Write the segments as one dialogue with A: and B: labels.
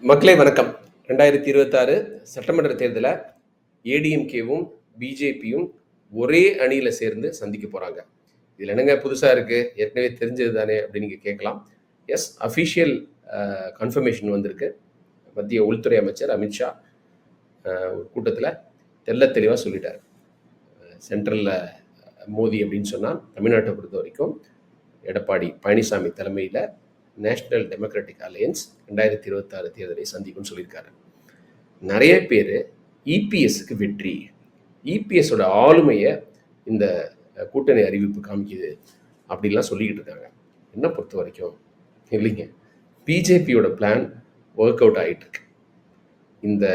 A: மக்களே வணக்கம். 2026 சட்டமன்ற தேர்தல ஏடிஎம்கேவும், பிஜேபியும் ஒரே அணியில சேர்ந்து சந்திக்க போறாங்க. இதுல என்னங்க புதுசா இருக்கு? ஏற்கனவே தெரிஞ்சது தானே அப்படின்னு நீங்க கேட்கலாம். எஸ், அஃபிஷியல் கன்ஃபர்மேஷன் வந்திருக்கு. மத்திய உள்துறை அமைச்சர் அமித்ஷா ஒரு கூட்டத்துல தெளிவா சொல்லிட்டார். சென்ட்ரல்ல மோடி அப்படின்னு சொன்னா, தமிழ்நாட்டை பொறுத்த வரைக்கும் எடப்பாடி பழனிசாமி தலைமையில நேஷனல் டெமோக்ராட்டிக் அலையன்ஸ் 2026 தேர்தலை சந்திக்கும்னு சொல்லியிருக்காரு. நிறைய பேர் இபிஎஸ்க்கு வெற்றி, இபிஎஸோட ஆளுமையை இந்த கூட்டணி அறிவிப்பு காமிக்குது அப்படின்லாம் சொல்லிக்கிட்டு இருக்காங்க. என்ன பொறுத்த வரைக்கும் இல்லைங்க, பிஜேபியோட பிளான் ஒர்க் அவுட் ஆகிட்டு இருக்கு. இந்த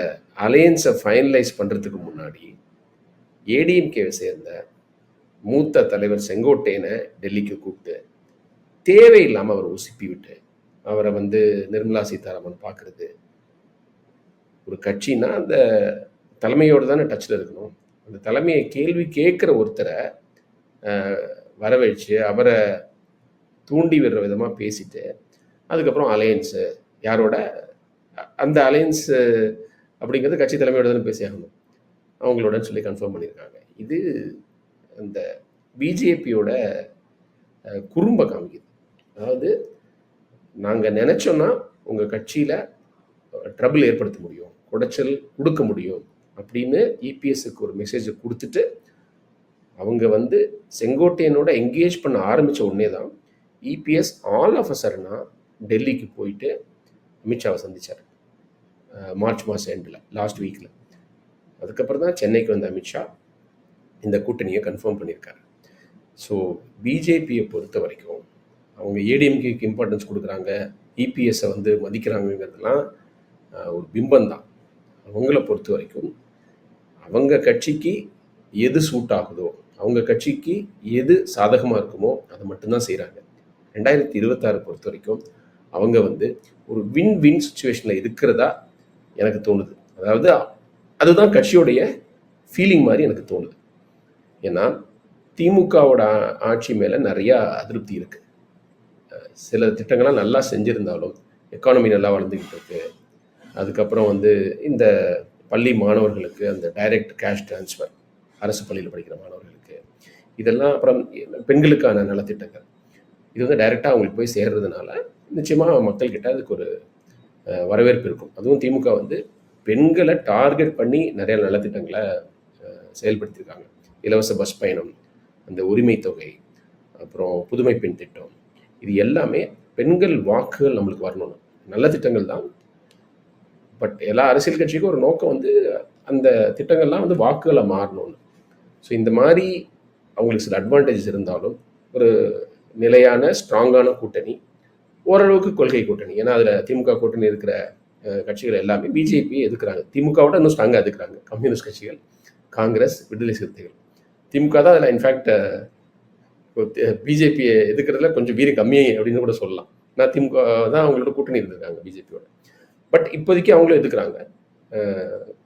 A: அலையன்ஸை ஃபைனலைஸ் பண்ணுறதுக்கு முன்னாடி ஏடிஎம்கேவை சேர்ந்த மூத்த தலைவர் செங்கோட்டையனை டெல்லிக்கு கூப்பிட்டு தேவையில்லாமல் அவரை உசுப்பி விட்டு அவரை நிர்மலா சீதாராமன் பார்க்கறது. ஒரு கட்சின்னா அந்த தலைமையோடு தானே டச்சில் இருக்கணும். அந்த தலைமையை கேள்வி கேட்குற ஒருத்தரை வரவழைச்சு அவரை தூண்டி விடுற விதமாக பேசிட்டு அதுக்கப்புறம் அலையன்ஸு யாரோட, அந்த அலையன்ஸு அப்படிங்கிறது கட்சி தலைமையோட தானே பேசியாகணும், அவங்களோடன்னு சொல்லி கன்ஃபார்ம் பண்ணியிருக்காங்க. இது அந்த பிஜேபியோட குறும்பை காமிக்குது. அதாவது நாங்கள் நினச்சோன்னா உங்கள் கட்சியில் ட்ரபிள் ஏற்படுத்த முடியும், குடைச்சல் கொடுக்க முடியும் அப்படின்னு இபிஎஸ்க்கு ஒரு மெசேஜை கொடுத்துட்டு அவங்க செங்கோட்டையனோட என்கேஜ் பண்ண ஆரம்பித்த உடனே தான் இபிஎஸ் ஆல் ஆஃப் அ சடனா டெல்லிக்கு போயிட்டு அமித்ஷாவை சந்தித்தார். மார்ச் மாதம் எண்டில், லாஸ்ட் வீக்கில். அதுக்கப்புறம் தான் சென்னைக்கு வந்த அமித்ஷா இந்த கூட்டணியை கன்ஃபார்ம் பண்ணியிருக்காரு. ஸோ பிஜேபியை பொறுத்த வரைக்கும் அவங்க ஏடிஎம்கேக்கு இம்பார்ட்டன்ஸ் கொடுக்குறாங்க, இபிஎஸ்ஸை மதிக்கிறாங்கங்கிறதுலாம் ஒரு பிம்பம் தான். அவங்கள பொறுத்த வரைக்கும் அவங்க கட்சிக்கு எது சூட் ஆகுதோ, அவங்க கட்சிக்கு எது சாதகமாக இருக்குமோ அதை மட்டும்தான் செய்கிறாங்க. 2026 பொறுத்த வரைக்கும் அவங்க ஒரு வின் வின் சுச்சுவேஷனில் இருக்கிறதா எனக்கு தோணுது. அதாவது அதுதான் கட்சியோடைய ஃபீலிங் மாதிரி எனக்கு தோணுது. ஏன்னா திமுகவோட ஆட்சி மேலே நிறையா அதிருப்தி இருக்குது. சில திட்டங்கள்லாம் நல்லா செஞ்சுருந்தாலும் எக்கானமி நல்லா வளர்ந்துக்கிட்டு இருக்கு. அதுக்கப்புறம் இந்த பள்ளி மாணவர்களுக்கு அந்த டைரக்ட் கேஷ் டிரான்ஸ்ஃபர், அரசு பள்ளியில் படிக்கிற மாணவர்களுக்கு இதெல்லாம், அப்புறம் பெண்களுக்கான நலத்திட்டங்கள், இது டைரெக்டாக அவங்களுக்கு போய் சேர்றதுனால நிச்சயமாக மக்கள்கிட்ட அதுக்கு ஒரு வரவேற்பு இருக்கும். அதுவும் திமுக பெண்களை டார்கெட் பண்ணி நிறைய நலத்திட்டங்களை செயல்படுத்தியிருக்காங்க. இலவச பஸ் பயணம், அந்த உரிமை தொகை, அப்புறம் புதுமை பெண் திட்டம், இது எல்லாமே பெண்கள் வாக்குகள் நம்மளுக்கு வரணும். நல்ல திட்டங்கள் தான். பட் எல்லா அரசியல் கட்சிக்கும் ஒரு நோக்கம் அந்த திட்டங்கள்லாம் வாக்குகளை மாறணும்னு. ஸோ இந்த மாதிரி அவங்களுக்கு சில அட்வான்டேஜஸ் இருந்தாலும் ஒரு நிலையான ஸ்ட்ராங்கான கூட்டணி, ஓரளவுக்கு கொள்கை கூட்டணி. ஏன்னா அதில் திமுக கூட்டணி இருக்கிற கட்சிகள் எல்லாமே பிஜேபி எதுக்குறாங்க, திமுகவோட இன்னும் ஸ்ட்ராங்காக எதுக்குறாங்க. கம்யூனிஸ்ட் கட்சிகள், காங்கிரஸ், விடுதலை சிறுத்தைகள். திமுக தான் அதில் இன்ஃபேக்ட் பிஜேபியை எதுக்குறதுல கொஞ்சம் வீரம் கம்மி அப்படின்னு கூட சொல்லலாம். நான் திமுக தான் அவங்களோட கூட்டணி இருந்திருக்காங்க பிஜேபியோட. பட் இப்போதைக்கு அவங்களும் எதுக்குறாங்க.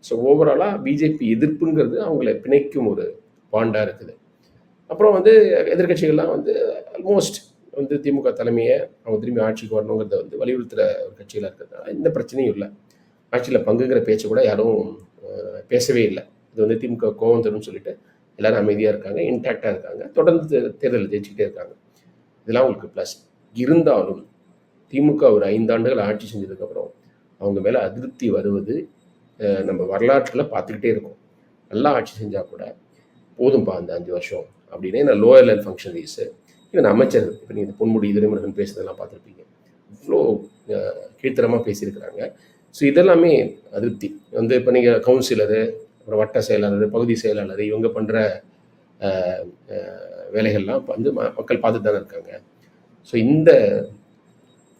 A: ஸோ ஓவராலாக பிஜேபி எதிர்ப்புங்கிறது அவங்கள பிணைக்கும் ஒரு பாண்டாக இருக்குது. அப்புறம் எதிர்கட்சிகள்லாம் ஆல்மோஸ்ட் திமுக தலைமையை அவங்க திரும்பி ஆட்சிக்கு வரணுங்கிறத வலியுறுத்துகிற ஒரு கட்சிகளாக இருக்கிறதுனால எந்த பிரச்சனையும் இல்லை. ஆட்சியில் பங்குங்கிற பேச்சை கூட யாரும் பேசவே இல்லை. இது திமுக கோவம் தரும்னு சொல்லிட்டு எல்லாரும் அமைதியாக இருக்காங்க, இன்டாக்டாக இருக்காங்க, தொடர்ந்து தேர்தலில் ஜெயிச்சுக்கிட்டே இருக்காங்க. இதெல்லாம் அவங்களுக்கு ப்ளஸ். இருந்தாலும் திமுக ஒரு 5 ஆண்டுகள் ஆட்சி செஞ்சதுக்கப்புறம் அவங்க மேலே அதிருப்தி வருவது நம்ம வரலாற்றில் பார்த்துக்கிட்டே இருக்கோம். நல்லா ஆட்சி செஞ்சால் கூட போதும்பா அந்த 5 வருஷம் அப்படின்னே நான் லோயர் லெவல் ஃபங்க்ஷனரிஸு, இவன் அமைச்சர்கள், இப்போ நீங்கள் பொன்முடி துரைமுருகன் பேசுனதெல்லாம் பார்த்துருப்பீங்க, இவ்வளோ கீழ்த்தரமாக பேசியிருக்கிறாங்க. ஸோ இதெல்லாமே அதிருப்தி. இப்போ நீங்கள் கவுன்சிலரு, அப்புறம் வட்ட செயலாளர், பகுதி செயலாளர், இவங்க பண்ணுற வேலைகள்லாம் மக்கள் பார்த்துட்டு தானே இருக்காங்க. ஸோ இந்த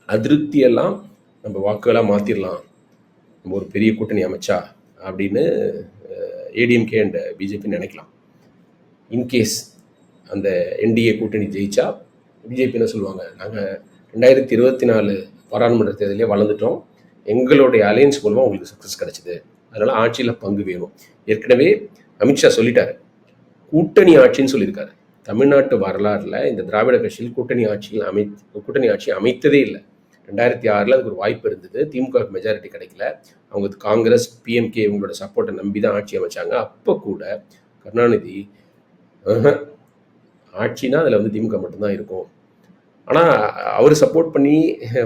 A: அதிருப்தியெல்லாம் நம்ம வாக்குகளாக மாற்றிடலாம், நம்ம ஒரு பெரிய கூட்டணி அமைச்சா அப்படின்னு ஏடிஎம்கே அண்ட் பிஜேபி நினைக்கலாம். இன்கேஸ் அந்த என்டிஏ கூட்டணி ஜெயிச்சா பிஜேபி என்ன சொல்லுவாங்க, நாங்கள் 2024 பாராளுமன்ற தேர்தலே வளர்ந்துட்டோம், எங்களுடைய அலையன்ஸ் மூலமாக உங்களுக்கு சக்ஸஸ் கிடச்சிது, அதனால் ஆட்சியில் பங்கு வேணும். ஏற்கனவே அமித்ஷா சொல்லிட்டாரு, கூட்டணி ஆட்சின்னு சொல்லியிருக்காரு. தமிழ்நாட்டு வரலாறுல இந்த திராவிட கட்சியில் கூட்டணி ஆட்சி அமைத்ததே இல்லை. 2006 அதுக்கு ஒரு வாய்ப்பு இருந்தது. திமுக மெஜாரிட்டி கிடைக்கல. அவங்க காங்கிரஸ், பிஎம்கே இவங்களோட சப்போர்ட்டை நம்பி தான் ஆட்சி அமைச்சாங்க. அப்போ கூட கருணாநிதி ஆட்சினா அதில் வந்து திமுக மட்டும்தான் இருக்கும். ஆனால் அவர் சப்போர்ட் பண்ணி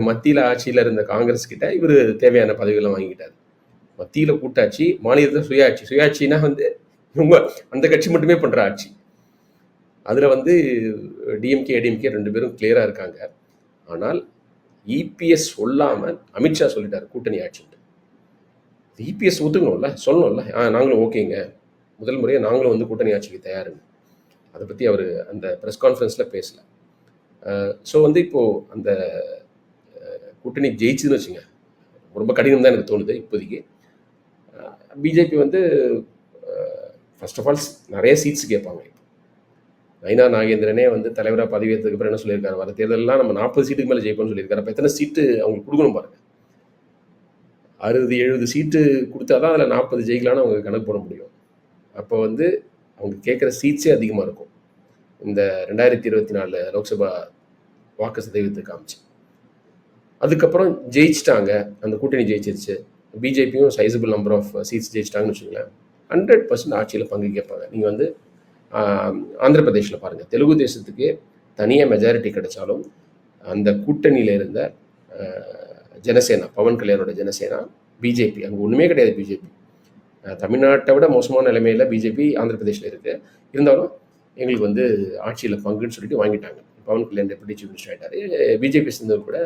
A: மத்தியில் ஆட்சியில் இருந்த காங்கிரஸ் கிட்ட இவர் தேவையான பதவிகள்லாம் வாங்கிக்கிட்டார். மத்தியில் கூட்டாட்சி, மாநிலத்தில் சுயாட்சி. சுயாட்சினா வந்து இவங்க அந்த கட்சி மட்டுமே பண்ணுற ஆட்சி. அதில் வந்து டிஎம்கே, ஏடிஎம்கே 2 பேரும் கிளியராக இருக்காங்க. ஆனால் இபிஎஸ் சொல்லாமல் அமித்ஷா சொல்லிட்டார் கூட்டணி ஆட்சின்ட்டு. இபிஎஸ் ஒத்துக்கணும்ல, சொல்லணும்ல, நாங்களும் ஓகேங்க, முதல் முறையாக நாங்களும் வந்து கூட்டணி ஆட்சிக்கு தயாருங்க. அதை பற்றி அவர் அந்த ப்ரெஸ் கான்ஃபரன்ஸில் பேசலை. ஸோ வந்து இப்போது அந்த கூட்டணி ஜெயிச்சுன்னு வச்சுங்க, ரொம்ப கடினம் தான் எனக்கு தோணுது இப்போதைக்கு. பிஜேபி வந்து ஃபர்ஸ்ட் ஆஃப் ஆல் நிறைய சீட்ஸ் கேட்பாங்க. நயினா நாகேந்திரனே வந்து தலைவராக பதவியேற்றதுக்கு அப்புறம் என்ன சொல்லியிருக்காரு, வர தேர்தலெலாம் நம்ம 40 சீட்டுக்கு மேலே ஜெயிப்போம்னு சொல்லியிருக்காரு. அப்போ எத்தனை சீட்டு அவங்களுக்கு கொடுக்கணும் பாருங்க. 60-70 சீட்டு கொடுத்தா தான் அதில் 40 ஜெயிக்கலான்னு அவங்க கணக்கு போட முடியும். அப்போ வந்து அவங்க கேட்குற சீட்ஸே அதிகமாக இருக்கும். இந்த 2024 லோக்சபா வாக்கு சதவீதத்தை காமிச்சு அதுக்கப்புறம் ஜெயிச்சிட்டாங்க, அந்த கூட்டணி ஜெயிச்சிருச்சு, பிஜேபியும் சைசபிள் நம்பர் ஆஃப் சீட்ஸ் ஜெயிச்சிட்டாங்கன்னு வச்சுங்களேன், 100% ஆட்சியில் பங்கு கேட்பாங்க. நீங்கள் வந்து ஆந்திர பிரதேஷில் பாருங்கள், தெலுங்கு தேசத்துக்கு தனியாக மெஜாரிட்டி கிடைச்சாலும் அந்த கூட்டணியில் இருந்த ஜனசேனா, பவன் கல்யாணோட ஜனசேனா, பிஜேபி, அங்கே ஒன்றுமே கிடையாது. பிஜேபி தமிழ்நாட்டை விட மோசமான நிலைமையில் பிஜேபி ஆந்திர பிரதேஷில் இருக்குது. இருந்தாலும் எங்களுக்கு வந்து ஆட்சியில் பங்குன்னு சொல்லிட்டு வாங்கிட்டாங்க. Pawan Kalyan deputy chief minister ஆகிட்டாரு. பிஜேபி சேர்ந்தவர் கூட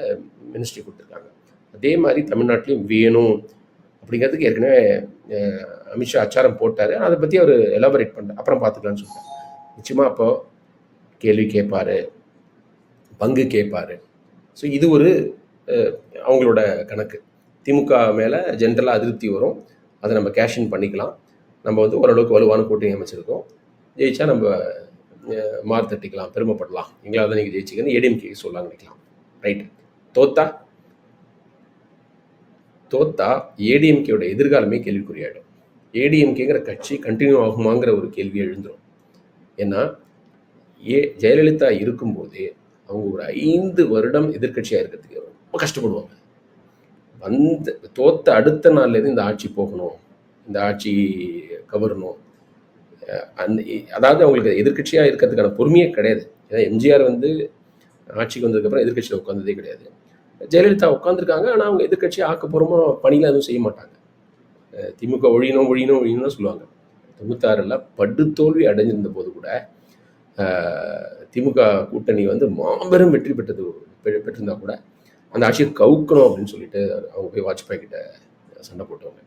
A: மினிஸ்ட்ரி கொடுத்துருக்காங்க. அதே மாதிரி தமிழ்நாட்டிலையும் வேணும் அப்படிங்கிறதுக்கு ஏற்கனவே அமித்ஷா அச்சாரம் போட்டார். அதை பற்றி அவர் எலாபரேட் பண்ணுறார், அப்புறம் பார்த்துக்கலான்னு சொல்லிட்டார். நிச்சயமாக அப்போ கேள்வி கேட்பார், பங்கு கேட்பார். ஸோ இது ஒரு அவங்களோட கணக்கு. திமுக மேலே ஜென்ரலாக அதிருப்தி வரும், அதை நம்ம கேஷின் பண்ணிக்கலாம். நம்ம வந்து ஓரளவுக்கு வலுவான கூட்டணி அமைச்சிருக்கோம், ஜெயிச்சா நம்ம மாறு தட்டிக்கலாம், பெருமைப்படலாம், எங்களால் தான் நீங்கள் ஜெயிச்சிங்கன்னு ஏடிஎம்கே சொல்லலாம் நினைக்கலாம். ரைட்டு. தோத்தா ஏடிஎம்கேயோட எதிர்காலமே கேள்விக்குறியாயிடும். ஏடிஎம்கேங்கிற கட்சி கண்டினியூ ஆகுமாங்கிற ஒரு கேள்வி எழுந்துடும். ஏன்னா ஜெயலலிதா இருக்கும்போதே அவங்க ஒரு 5 வருடம் எதிர்கட்சியாக இருக்கிறதுக்கு ரொம்ப கஷ்டப்படுவாங்க. தோத்த அடுத்த நாள்லேருந்து இந்த ஆட்சி போகணும், இந்த ஆட்சி கவரணும், அதாவது அவங்களுக்கு எதிர்கட்சியாக இருக்கிறதுக்கான பொறுமையே கிடையாது. ஏன்னா எம்ஜிஆர் வந்து ஆட்சிக்கு வந்ததுக்கப்புறம் எதிர்கட்சியில் உட்காந்ததே கிடையாது. ஜெயலலிதா உட்காந்துருக்காங்க, ஆனால் அவங்க எதிர்கட்சி ஆக்கப்பூர்வமாக பணியில் எதுவும் செய்ய மாட்டாங்க. திமுக ஒழியணும் சொல்லுவாங்க. 96 படுதோல்வி அடைஞ்சிருந்த போது கூட திமுக கூட்டணி வந்து மாபெரும் வெற்றி பெற்றிருந்தா கூட அந்த ஆட்சியை கவுக்கணும் அப்படின்னு சொல்லிட்டு அவங்க போய் வாஜ்பாய் கிட்ட சண்டை போட்டவங்க.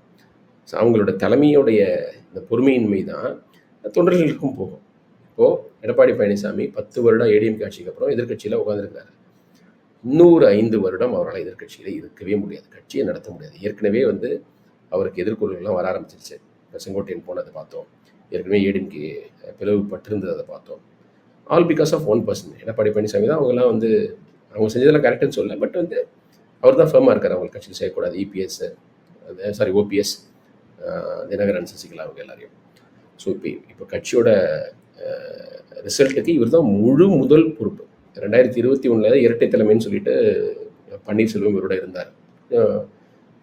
A: ஸோ அவங்களோட தலைமையோடைய இந்த பொறுமையின்மை தான் தொண்டர்களுக்கும் போகும். இப்போது எடப்பாடி பழனிசாமி 10 வருடம் ஏடிஎம்கே ஆட்சிக்கு அப்புறம் எதிர்கட்சியில் உட்காந்துருக்காரு. இன்னொரு 5 வருடம் அவரால் எதிர்கட்சியில் இருக்கவே முடியாது, கட்சியை நடத்த முடியாது. ஏற்கனவே வந்து அவருக்கு எதிர்கொள்கள்லாம் வர ஆரம்பிச்சிருச்சு. செங்கோட்டையன் போனதை பார்த்தோம், ஏற்கனவே ஏடிஎம்கே பிளவுபட்டிருந்ததை பார்த்தோம். All because of 1%. Edappadi Palaniswami தான் அவங்கெல்லாம் வந்து அவங்க செஞ்சதெல்லாம் கரெக்டுன்னு சொல்லலை, பட் வந்து அவர் தான் ஃபேமாக இருக்கார் அவங்க கட்சியில் செய்யக்கூடாது. இபிஎஸ், ஓபிஎஸ், தினகரன், சசிகலா அவங்க எல்லாரையும். ஸோ இப்போ கட்சியோட ரிசல்ட்டுக்கு இவர் தான் முதல் பொறுப்பு. 2021 இரட்டை தலைமைன்னு சொல்லிட்டு பன்னீர்செல்வம் இவரோட இருந்தார்.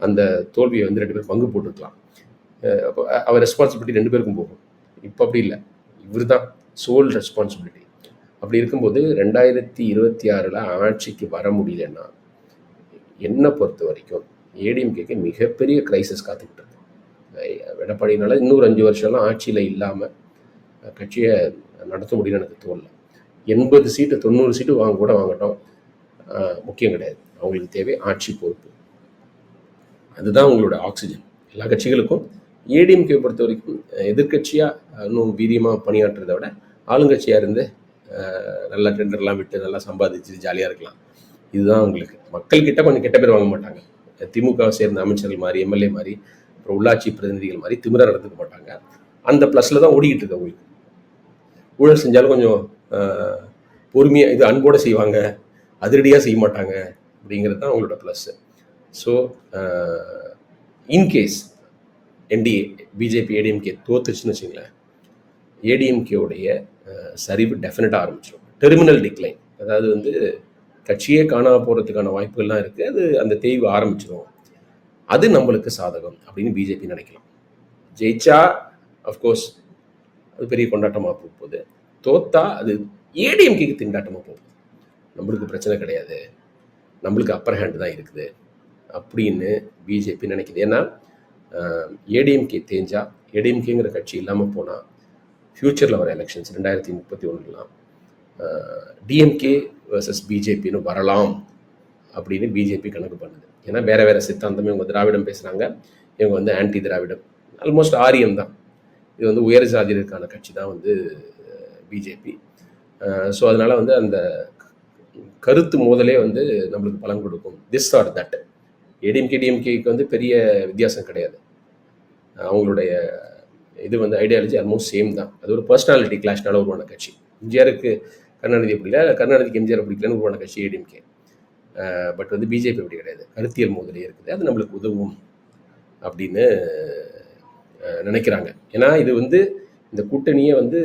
A: அந்த தோல்வியை வந்து 2 பேரும் பங்கு போட்டுருக்கலாம். அப்போ அவர் ரெஸ்பான்சிபிலிட்டி 2 பேருக்கும் போகும். இப்போ அப்படி இல்லை, இவர் தான் சோல் ரெஸ்பான்சிபிலிட்டி. அப்படி இருக்கும்போது 2026 ஆட்சிக்கு வர முடியலன்னா என்னை பொறுத்த வரைக்கும் ஏடிஎம்கேக்கு மிகப்பெரிய கிரைசிஸ் காத்துக்கிட்டு இருக்கு. எடப்பாடினால இன்னொரு 5 வருஷம்லாம் ஆட்சியில் இல்லாமல் கட்சியை நடத்த முடியும்னு எனக்கு தோணல. 80 சீட்டு 90 சீட்டு வாங்கட்டும், முக்கியம் கிடையாது. அவங்களுக்கு தேவை ஆட்சி பொறுப்பு. அதுதான் அவங்களோட ஆக்சிஜன். எல்லா கட்சிகளுக்கும் ஏடிஎம்கே பொறுத்த வரைக்கும் எதிர்கட்சியாக இன்னும் வீரியமாக பணியாற்றுறதை விட ஆளுங்கட்சியாக இருந்து நல்லா டெண்டர்லாம் விட்டு நல்லா சம்பாதிச்சு ஜாலியாக இருக்கலாம். இதுதான் அவங்களுக்கு. மக்கள்கிட்ட கொஞ்சம் கெட்ட பேர் வாங்க மாட்டாங்க. திமுக சேர்ந்த அமைச்சர்கள் மாதிரி, எம்எல்ஏ மாதிரி, அப்புறம் உள்ளாட்சி பிரதிநிதிகள் மாதிரி திமிரா நடந்துக்க மாட்டாங்க. அந்த ப்ளஸில் தான் ஓடிக்கிட்டு இருக்கு அவங்களுக்கு. ஊழல் செஞ்சாலும் கொஞ்சம் பொறுமையாக, இது அன்போடு செய்வாங்க, அதிரடியாக செய்ய மாட்டாங்க, அப்படிங்கிறது தான் அவங்களோட plus. So in case NDA BJP ADMK தோத்துச்சுன்னு வச்சுங்களேன், ஏடிஎம்கேவுடைய சரிவு டெஃபினட்டாக ஆரம்பிச்சிடும். டெர்மினல் டிக்ளைன், அதாவது வந்து கட்சியே காணாம போகிறதுக்கான வாய்ப்புகள்லாம் இருக்குது. அது அந்த தேய்வு ஆரம்பிச்சிடும். அது நம்மளுக்கு சாதகம் அப்படின்னு பிஜேபி நினைக்கலாம். ஜெயிச்சா அஃப்கோர்ஸ் அது பெரிய கொண்டாட்டமாக போகுது. தோத்தா அது ஏடிஎம்கேக்கு திண்டாட்டமாக போகுது. நம்மளுக்கு பிரச்சனை கிடையாது, நம்மளுக்கு அப்பர் ஹேண்டு தான் இருக்குது அப்படின்னு பிஜேபி நினைக்குது. ஏன்னா ஏடிஎம்கே தேஞ்சா, ஏடிஎம்கேங்கிற கட்சி இல்லாமல் போனால் ஃப்யூச்சரில் வர எலெக்ஷன்ஸ் 2031 டிஎம்கே வர்சஸ் பிஜேபின்னு வரலாம் அப்படின்னு பிஜேபி கணக்கு பண்ணுது. ஏன்னா வேறு வேறு சித்தாந்தமே, இவங்க திராவிடம் பேசுகிறாங்க, இவங்க வந்து ஆன்டி திராவிடம், ஆல்மோஸ்ட் ஆரியம் தான். இது வந்து உயர் ஜாதியிற்கான கட்சி தான் வந்து பிஜேபி. ஸோ அதனால் வந்து அந்த கருத்து மோதலே வந்து நம்மளுக்கு பலன் கொடுக்கும். This R that. ஏடிஎம்கே டிஎம்கேக்கு வந்து பெரிய வித்தியாசம் கிடையாது. அவங்களுடைய இது வந்து ஐடியாலஜி ஆல்மோஸ்ட் சேம் தான். அது ஒரு பர்சனாலிட்டி கிளாஷ்னால உருவான கட்சி. எம்ஜிஆருக்கு கருணாநிதி பிடிக்கல, கருணாநிதிக்கு எம்ஜிஆர் பிடிக்கலன்னு உருவான கட்சி ஏடிஎம்கே. பட் வந்து பிஜேபி அப்படி கிடையாது, கருத்தியல் மோதலே இருக்குது, அது நம்மளுக்கு உதவும் அப்படின்னு நினைக்கிறாங்க. ஏன்னா இது வந்து இந்த கூட்டணியே வந்து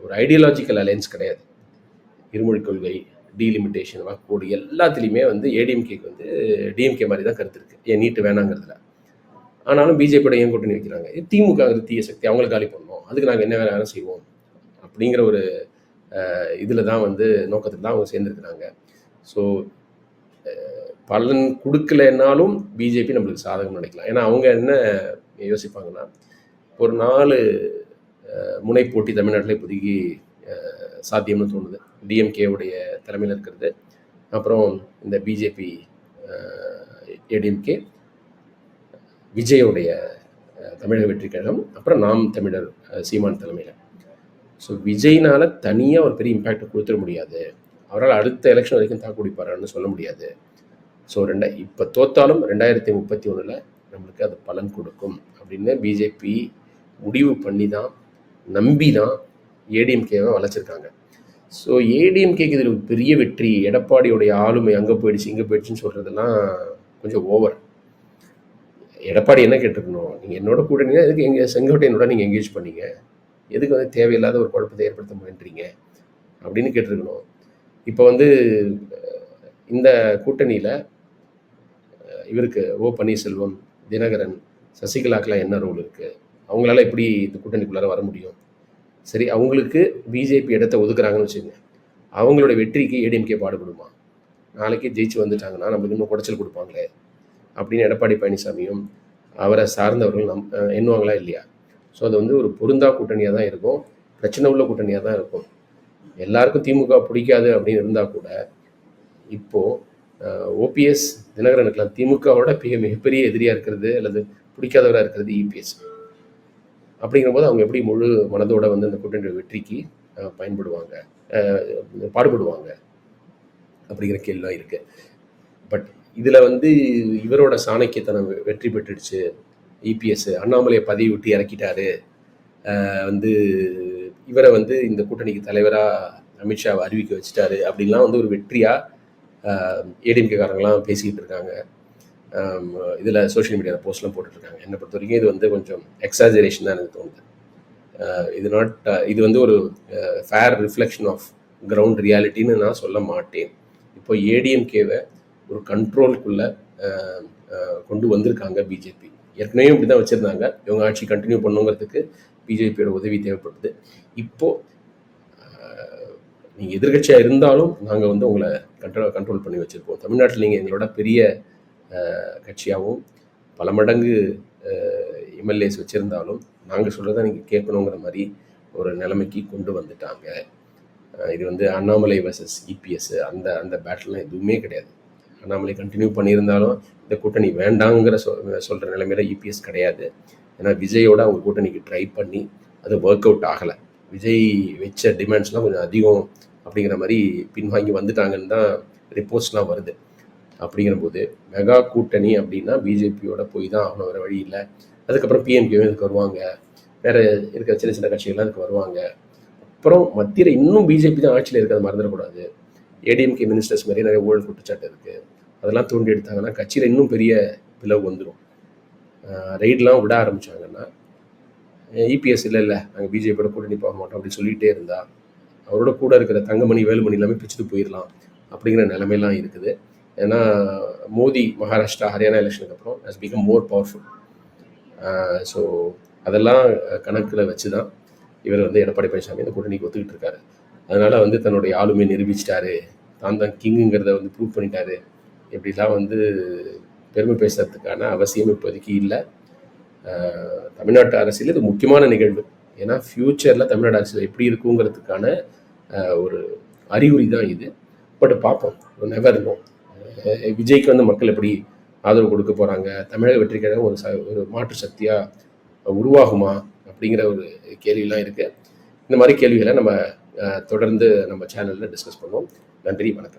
A: ஒரு ஐடியாலஜிக்கல் அலையன்ஸ் கிடையாது. இருமொழி கொள்கை, டீலிமிட்டேஷன், வாக்குப்போடு எல்லாத்துலேயுமே வந்து ஏடிஎம்கேக்கு வந்து டிஎம்கே மாதிரி தான் கருத்து இருக்குது, ஏன் நீட்டு வேணாங்கிறதுல. ஆனாலும் பிஜேபியோட ஏன் கூட்டணி வைக்கிறாங்க? திமுக தீய சக்தி, அவங்கள காலி பண்ணணும், அதுக்கு நாங்கள் என்ன வேலை செய்வோம் அப்படிங்கிற ஒரு இதில் தான் வந்து நோக்கத்துக்கு தான் அவங்க சேர்ந்துருக்குறாங்க. ஸோ பலன் கொடுக்கலைன்னாலும் பிஜேபி நம்மளுக்கு சாதகம் நினைக்கலாம். ஏன்னா அவங்க என்ன யோசிப்பாங்கன்னா, ஒரு 4 முனை போட்டி தமிழ்நாட்டில் இப்போதைக்கு சாத்தியம்னு தோணுது. டிஎம்கேவுடைய தலைமையில் இருக்கிறது, அப்புறம் இந்த பிஜேபி ஏடிஎம்கே, விஜயோடைய தமிழக வெற்றி கழகம், அப்புறம் நாம் தமிழர் சீமான் தலைமையில். ஸோ விஜய்னால் தனியாக ஒரு பெரிய இம்பேக்டை கொடுத்துட முடியாது, அவரால் அடுத்த எலெக்ஷன் வரைக்கும் தாக்கு பிடிப்பாரான்னு சொல்ல முடியாது. ஸோ இப்போ தோத்தாலும் 2031 நம்மளுக்கு அது பலன் கொடுக்கும் அப்படின்னு பிஜேபி முடிவு பண்ணி தான், நம்பி தான் ஏடிஎம்கேவை வளைச்சிருக்காங்க. ஸோ ஏடிஎம்கேக்கு இதில் ஒரு பெரிய வெற்றி, எடப்பாடியோடைய ஆளுமை அங்கே போயிடுச்சு இங்கே போயிடுச்சுன்னு சொல்கிறதெல்லாம் கொஞ்சம் ஓவர். எடப்பாடி என்ன கேட்டிருக்கணும், நீங்கள் என்னோட கூட்டணினா எதுக்கு எங்கள் செங்கோட்டையனோட நீங்கள் எங்கேஜ் பண்ணீங்க, எதுக்கு வந்து தேவையில்லாத ஒரு குழப்பத்தை ஏற்படுத்த முயன்றீங்க அப்படின்னு கேட்டிருக்கணும். இப்போ வந்து இந்த கூட்டணியில் இவருக்கு ஓ பன்னீர்செல்வம், தினகரன், சசிகலாக்கெலாம் என்ன ரோல் இருக்குது, அவங்களால எப்படி இந்த கூட்டணிக்குள்ளார வர முடியும்? சரி, அவங்களுக்கு பிஜேபி இடத்த ஒதுக்குறாங்கன்னு வச்சுக்கோங்க, அவங்களோட வெற்றிக்கு ஏடிஎம்கே பாடுபடுமா? நாளைக்கு ஜெயிச்சு வந்துட்டாங்கன்னா நம்மளுக்கு இன்னும் குடைச்சல் கொடுப்பாங்களே அப்படின்னு எடப்பாடி பழனிசாமியும் அவரை சார்ந்தவர்கள் எண்ணுவாங்களா இல்லையா? ஸோ அது வந்து ஒரு பொருந்தா கூட்டணியாக தான் இருக்கும், பிரச்சனை உள்ள கூட்டணியாக தான் இருக்கும். எல்லாருக்கும் திமுக பிடிக்காது அப்படின்னு இருந்தால் கூட இப்போது ஓபிஎஸ் தினகரனுக்கெல்லாம் திமுகவோட மிகப்பெரிய எதிரியாக இருக்கிறது அல்லது பிடிக்காதவராக இருக்கிறது இபிஎஸ். அப்படிங்கிற போது அவங்க எப்படி முழு மனதோட வந்து அந்த கூட்டணி வெற்றிக்கு பாடுபடுவாங்க அப்படிங்கிற கேள்விலாம் இருக்குது. பட் இதில் வந்து இவரோட சாணக்கியத்தனம் வெற்றி பெற்றுடுச்சு. இபிஎஸ் அண்ணாமலையை பதவி விட்டு இறக்கிட்டாரு, வந்து இவரை வந்து இந்த கூட்டணிக்கு தலைவராக அமித்ஷாவை அறிவிக்க வச்சுட்டாரு அப்படின்லாம் வந்து ஒரு வெற்றியாக ஏடிஎம்கேக்காரங்களாம் பேசிக்கிட்டு இருக்காங்க. இதில் சோஷியல் மீடியாவில் போஸ்ட்லாம் போட்டுட்ருக்காங்க. என்னை பொறுத்த வரைக்கும் இது வந்து கொஞ்சம் எக்ஸாஜரேஷன் தான் எனக்கு தோணுது. இது வந்து ஒரு ஃபேர் ரிஃப்ளெக்ஷன் ஆஃப் கிரவுண்ட் ரியாலிட்டின்னு நான் சொல்ல மாட்டேன். இப்போ ஏடிஎம்கேவை ஒரு கண்ட்ரோலுக்குள்ளே கொண்டு வந்திருக்காங்க பிஜேபி. ஏற்கனவே இப்படி தான் வச்சுருந்தாங்க, இவங்க ஆட்சி கண்டினியூ பண்ணுங்கிறதுக்கு பிஜேபியோட உதவி தேவைப்படுது. இப்போது நீங்கள் எதிர்கட்சியாக இருந்தாலும் நாங்கள் வந்து உங்களை கண்ட்ரோல் பண்ணி வச்சுருப்போம். தமிழ்நாட்டில் நீங்கள் எங்களோட பெரிய கட்சியாகவும் பல மடங்கு எம்எல்ஏஸ் வச்சுருந்தாலும் நாங்கள் சொல்கிறத நீங்கள் கேட்கணுங்கிற மாதிரி ஒரு நிலைமைக்கு கொண்டு வந்துட்டாங்க. இது வந்து அண்ணாமலை வர்சஸ் இபிஎஸ் அந்த பேட்டில்லாம் எதுவுமே கிடையாது. அண்ணாமலை கண்டினியூ பண்ணியிருந்தாலும் இந்த கூட்டணி வேண்டாங்கிற சொல்கிற நிலைமையில இபிஎஸ் கிடையாது. ஏன்னா விஜயோட அவங்க கூட்டணிக்கு ட்ரை பண்ணி அது ஒர்க் அவுட் ஆகலை. விஜய் வச்ச டிமாண்ட்ஸ்லாம் கொஞ்சம் அதிகம் அப்படிங்கிற மாதிரி பின்வாங்கி வந்துட்டாங்கன்னு தான் ரிப்போர்ட்ஸ்லாம் வருது. அப்படிங்கிற போது மெகா கூட்டணி அப்படின்னா பிஜேபியோட போய் தான் ஆகணும், வேறு வழி இல்லை. அதுக்கப்புறம் பிஎம்கேவும் இதுக்கு வருவாங்க, வேறு இருக்கிற சின்ன சின்ன கட்சிகள்லாம் இதுக்கு வருவாங்க. அப்புறம் மத்தியில் இன்னும் பிஜேபி தான் ஆட்சியில் இருக்கிறது மறந்துடக்கூடாது. ஏடிஎம்கே மினிஸ்டர்ஸ் மாதிரி நிறைய ஊழல் குற்றச்சாட்டு இருக்குது, அதெல்லாம் தோண்டி எடுத்தாங்கன்னா கட்சியில் இன்னும் பெரிய பிளவு வந்துடும். ரைட்லாம் விட ஆரம்பித்தாங்கன்னா இபிஎஸ் இல்லை நாங்கள் பிஜேபியோட கூட்டணி போக மாட்டோம் அப்படின்னு சொல்லிகிட்டே இருந்தால் அவரோட கூட இருக்கிற தங்கமணி வேலுமணி எல்லாமே பிச்சுட்டு போயிடலாம். அப்படிங்கிற நிலைமையெல்லாம் இருக்குது. ஏன்னா மோடி மகாராஷ்டிரா, ஹரியானா எலெக்ஷனுக்கு அப்புறம் has become more powerful. So அதெல்லாம் கணக்கில் வச்சு தான் இவர் வந்து எடப்பாடி பழனிசாமி இந்த கூட்டணிக்கு ஒத்துக்கிட்டு இருக்காரு. அதனால் வந்து தன்னுடைய ஆளுமையை நிரூபிச்சிட்டாரு, தான் கிங்குங்கிறத வந்து ப்ரூவ் பண்ணிட்டாரு, இப்படிலாம் வந்து பெருமை பேசுறதுக்கான அவசியம் இப்போதைக்கு இல்லை. தமிழ்நாட்டு அரசியல் இது முக்கியமான நிகழ்வு. ஏன்னா ஃப்யூச்சரில் தமிழ்நாடு அரசியல் எப்படி இருக்குங்கிறதுக்கான ஒரு அறிகுறி தான் இது. பட் பார்ப்போம், நெவர் நோ. விஜய்க்கு வந்து மக்கள் எப்படி ஆதரவு கொடுக்க போகிறாங்க, தமிழக வெற்றிக்காக ஒரு மாற்று சக்தியாக உருவாகுமா அப்படிங்கிற ஒரு கேள்வியெல்லாம் இருக்குது. இந்த மாதிரி கேள்விகளை நம்ம தொடர்ந்து நம்ம சேனலில் டிஸ்கஸ் பண்ணுவோம். நன்றி, வணக்கம்.